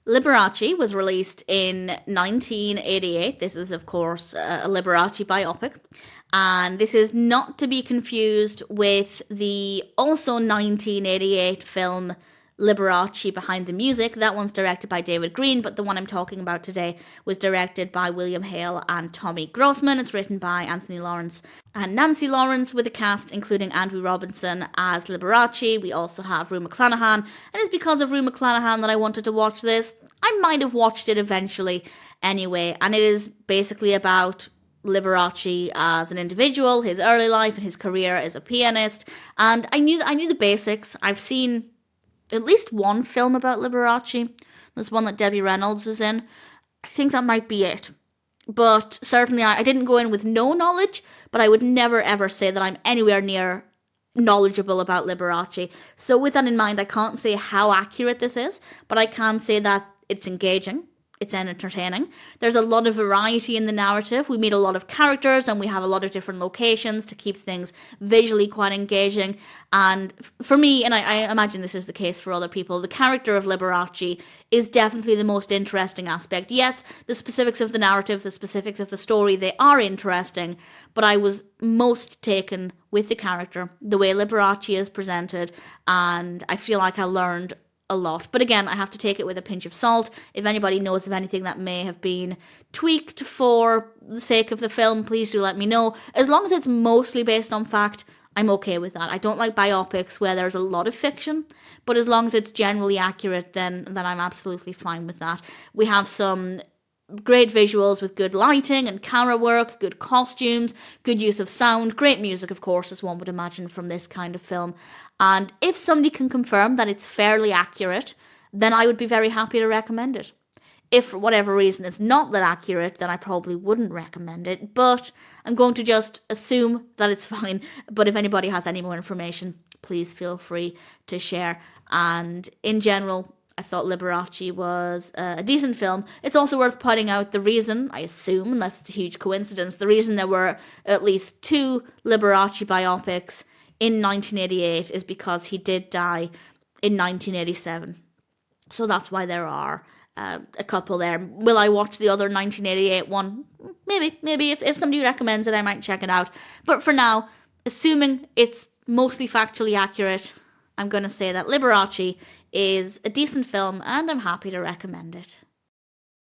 Liberace was released in 1988. This is, of course, a Liberace biopic. And this is not to be confused with the also 1988 film Liberace Behind the Music. That one's directed by David Green, but the one I'm talking about today was directed by William Hale and Tommy Groszman. It's written by Anthony Lawrence and Nancy Lawrence, with a cast including Andrew Robinson as Liberace. We also have Rue McClanahan, and it's because of Rue McClanahan that I wanted to watch this. I might have watched it eventually anyway, and it is basically about Liberace as an individual, his early life and his career as a pianist. And I knew the basics. I've seen at least one film about Liberace. There's one that Debbie Reynolds is in. I think that might be it. But certainly I didn't go in with no knowledge, but I would never ever say that I'm anywhere near knowledgeable about Liberace. So with that in mind, I can't say how accurate this is, but I can say that it's engaging. It's entertaining. There's a lot of variety in the narrative. We meet a lot of characters and we have a lot of different locations to keep things visually quite engaging. And for me, and I imagine this is the case for other people, the character of Liberace is definitely the most interesting aspect. Yes, the specifics of the narrative, the specifics of the story, they are interesting, but I was most taken with the character, the way Liberace is presented, and I feel like I learned a lot. But again, I have to take it with a pinch of salt. If anybody knows of anything that may have been tweaked for the sake of the film, please do let me know. As long as it's mostly based on fact, I'm okay with that. I don't like biopics where there's a lot of fiction, but as long as it's generally accurate, then I'm absolutely fine with that. We have some great visuals with good lighting and camera work, good costumes, good use of sound, great music, of course, as one would imagine from this kind of film. And if somebody can confirm that it's fairly accurate, then I would be very happy to recommend it. If for whatever reason it's not that accurate, then I probably wouldn't recommend it, but I'm going to just assume that it's fine. But if anybody has any more information, please feel free to share. And in general, I thought Liberace was a decent film. It's also worth pointing out the reason, I assume, unless it's a huge coincidence, the reason there were at least 2 Liberace biopics in 1988 is because he did die in 1987. So that's why there are a couple there. Will I watch the other 1988 one? Maybe. If somebody recommends it, I might check it out. But for now, assuming it's mostly factually accurate, I'm going to say that Liberace is a decent film and I'm happy to recommend it.